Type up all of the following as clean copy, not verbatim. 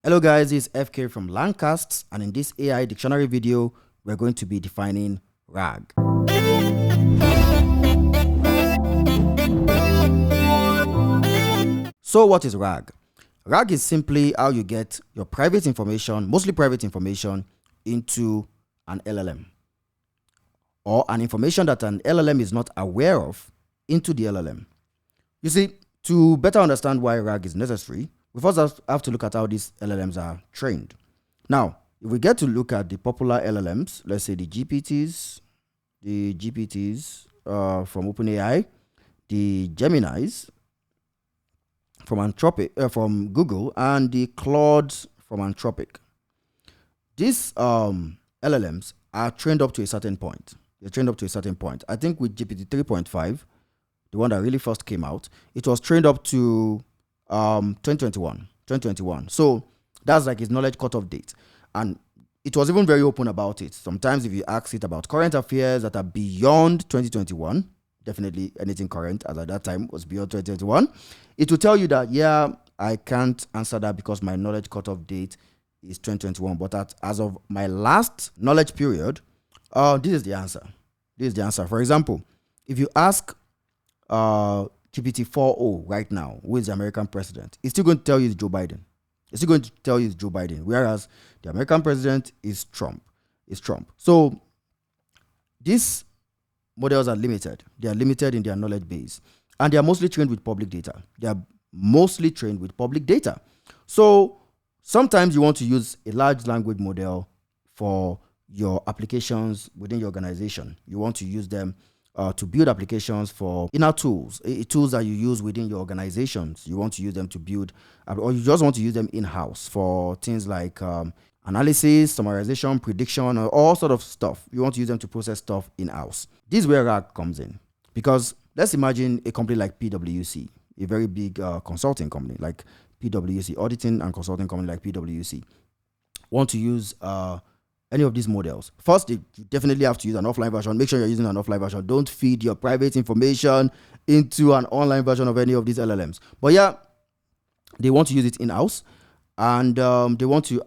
Hello guys, this is FK from Landcasts, and in this AI dictionary video, we're going to be defining RAG. So what is RAG? RAG is simply how you get your private information, mostly private information, into an LLM. Or an information that an LLM is not aware of into the LLM. You see, to better understand why RAG is necessary, we first have to look at how these LLMs are trained. Now, if we get to look at the popular LLMs, let's say the GPTs from OpenAI, the Geminis from Google, and the Claudes from Anthropic. These LLMs are trained up to a certain point. They're trained up to a certain point. I think with GPT 3.5, the one that really first came out, it was trained up to 2021. So that's like its knowledge cutoff date. And it was even very open about it. Sometimes if you ask it about current affairs that are beyond 2021, definitely anything current as at that time was beyond 2021, it will tell you that, yeah, I can't answer that because my knowledge cutoff date is 2021. But as of my last knowledge period, this is the answer. This is the answer. For example, if you ask GPT 4.0 right now, who is the American president, it's still going to tell you it's Joe Biden. It's still going to tell you it's Joe Biden, whereas the American president is Trump. So these models are limited. They are limited in their knowledge base, and they are mostly trained with public data. So sometimes you want to use a large language model for your applications within your organization. You want to use them to build applications for inner tools that you use within your organizations. You want to use them to build, or you just want to use them in-house for things like analysis, summarization, prediction, or all sort of stuff. You want to use them to process stuff in-house. This is where RAG comes in, because let's imagine a company like PwC, a very big consulting company like PwC, auditing and consulting company like PwC, want to use any of these models. First, you definitely have to use an offline version. Make sure you're using an offline version. Don't feed your private information into an online version of any of these LLMs. But yeah, they want to use it in-house, and they want to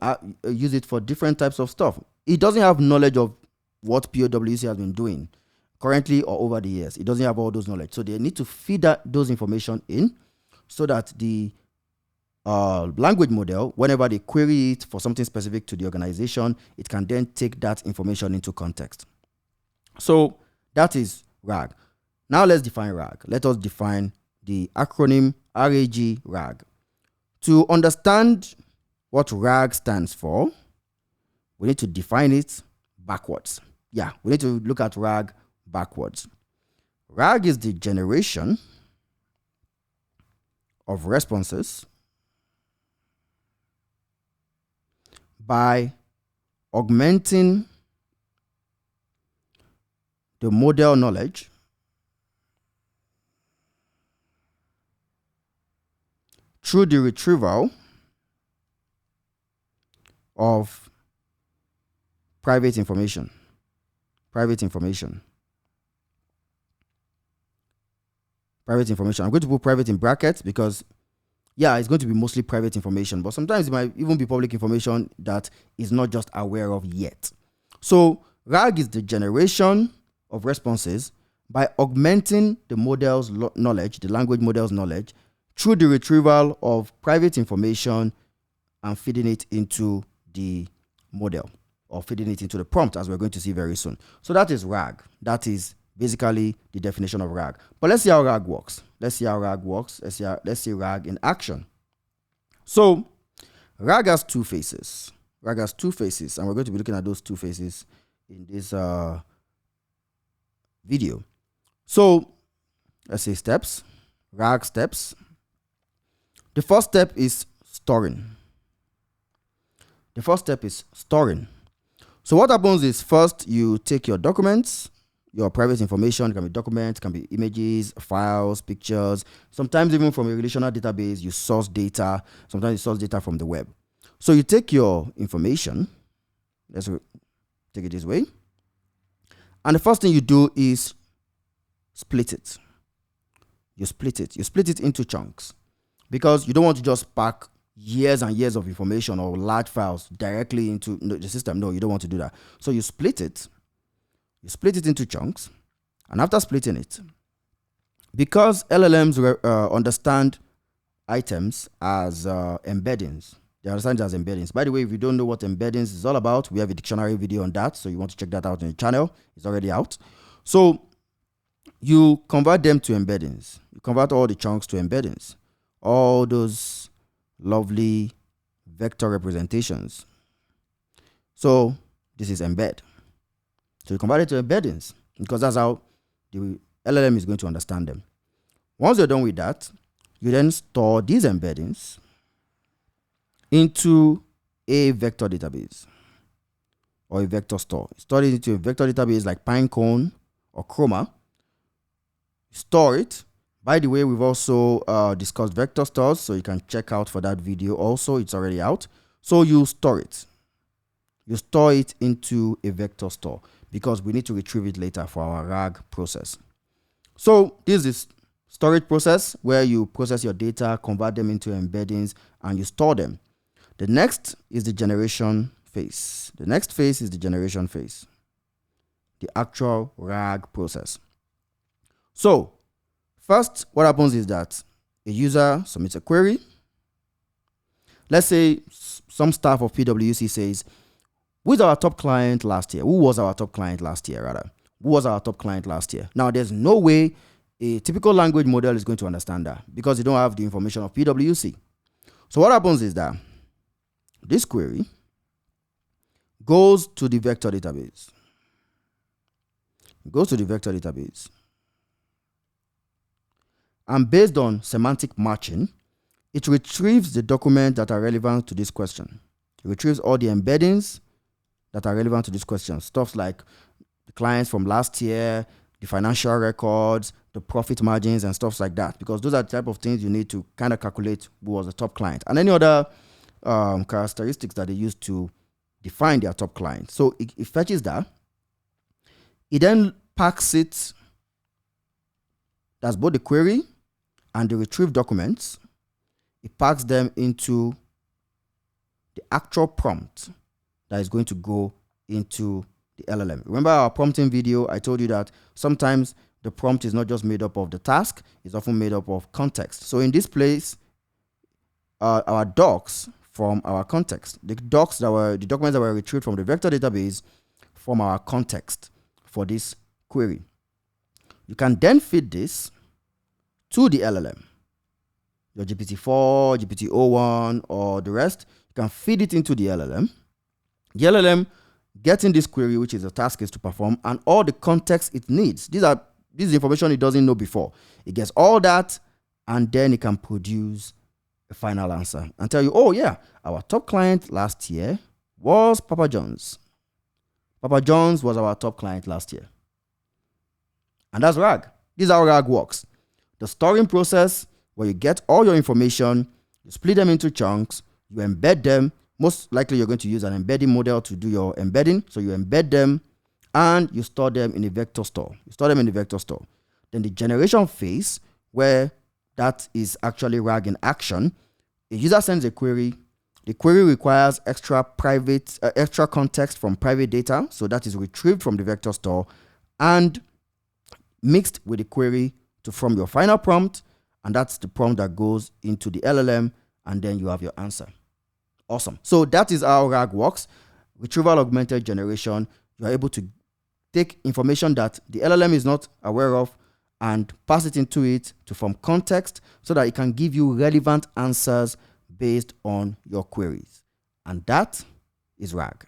use it for different types of stuff. It doesn't have knowledge of what PwC has been doing currently or over the years. It doesn't have all those knowledge. So they need to feed those information in so that the language model, whenever they query it for something specific to the organization, it can then take that information into context. So that is RAG. Now let's define RAG. Let us define the acronym RAG, RAG. To understand what RAG stands for, we need to define it backwards. Yeah, we need to look at RAG backwards. RAG is the generation of responses by augmenting the model knowledge through the retrieval of private information. I'm going to put private in brackets because, yeah, it's going to be mostly private information, but sometimes it might even be public information that is not just aware of yet. So RAG is the generation of responses by augmenting the model's knowledge, the language model's knowledge, through the retrieval of private information and feeding it into the model, or feeding it into the prompt, as we're going to see very soon. So that is RAG. That is basically the definition of RAG. But let's see how RAG works. Let's see RAG in action. So RAG has two faces. And we're going to be looking at those two faces in this video. So let's say steps. RAG steps. The first step is storing. So what happens is, first you take your documents, your private information. It can be documents, can be images, files, pictures. Sometimes even from a relational database, you source data. Sometimes you source data from the web. So you take your information. Let's take it this way. And the first thing you do is split it. You split it into chunks, because you don't want to just pack years and years of information or large files directly into the system. No, you don't want to do that. So you split it. You split it into chunks. And after splitting it, because LLMs understand items as embeddings, they understand it as embeddings. By the way, if you don't know what embeddings is all about, we have a dictionary video on that. So you want to check that out on the channel. It's already out. So you convert them to embeddings. You convert all the chunks to embeddings. All those lovely vector representations. So this is embed. So you convert it to embeddings because that's how the LLM is going to understand them. Once you're done with that, you then store these embeddings into a vector database or a vector store. Store it into a vector database like Pinecone or Chroma. Store it. By the way, we've also discussed vector stores, so you can check out for that video also. It's already out. So you store it. You store it into a vector store because we need to retrieve it later for our RAG process. So this is storage process where you process your data, convert them into embeddings, and you store them. The next is the generation phase. The next phase is the generation phase, the actual RAG process. So first, what happens is that a user submits a query. Let's say some staff of PwC says, who is our top client last year? Who was our top client last year, rather? Who was our top client last year? Now, there's no way a typical language model is going to understand that because you don't have the information of PwC. So what happens is that this query goes to the vector database. It goes to the vector database. And based on semantic matching, it retrieves the documents that are relevant to this question. It retrieves all the embeddings that are relevant to this question. Stuff like the clients from last year, the financial records, the profit margins, and stuff like that. Because those are the type of things you need to kind of calculate who was the top client. And any other characteristics that they use to define their top client. So it fetches that. It then packs it. That's both the query and the retrieved documents. It packs them into the actual prompt that is going to go into the LLM. Remember our prompting video, I told you that sometimes the prompt is not just made up of the task, it's often made up of context. So in this place, our docs from our context, the documents that were retrieved from the vector database from our context for this query. You can then feed this to the LLM. Your GPT-4, GPT-01, or the rest, you can feed it into the LLM. The LLM getting this query, which is a task is to perform, and all the context it needs. This is information it doesn't know before. It gets all that, and then it can produce a final answer and tell you, oh yeah, our top client last year was Papa John's. Papa John's was our top client last year. And that's RAG. This is how RAG works. The storing process, where you get all your information, you split them into chunks, you embed them. Most likely you're going to use an embedding model to do your embedding. So you embed them and you store them in a vector store. You store them in the vector store. Then the generation phase, where that is actually RAG in action. A user sends a query. The query requires extra context from private data. So that is retrieved from the vector store and mixed with the query to form your final prompt. And that's the prompt that goes into the LLM, and then you have your answer. Awesome. So that is how RAG works. Retrieval Augmented Generation. You are able to take information that the LLM is not aware of and pass it into it to form context so that it can give you relevant answers based on your queries. And that is RAG.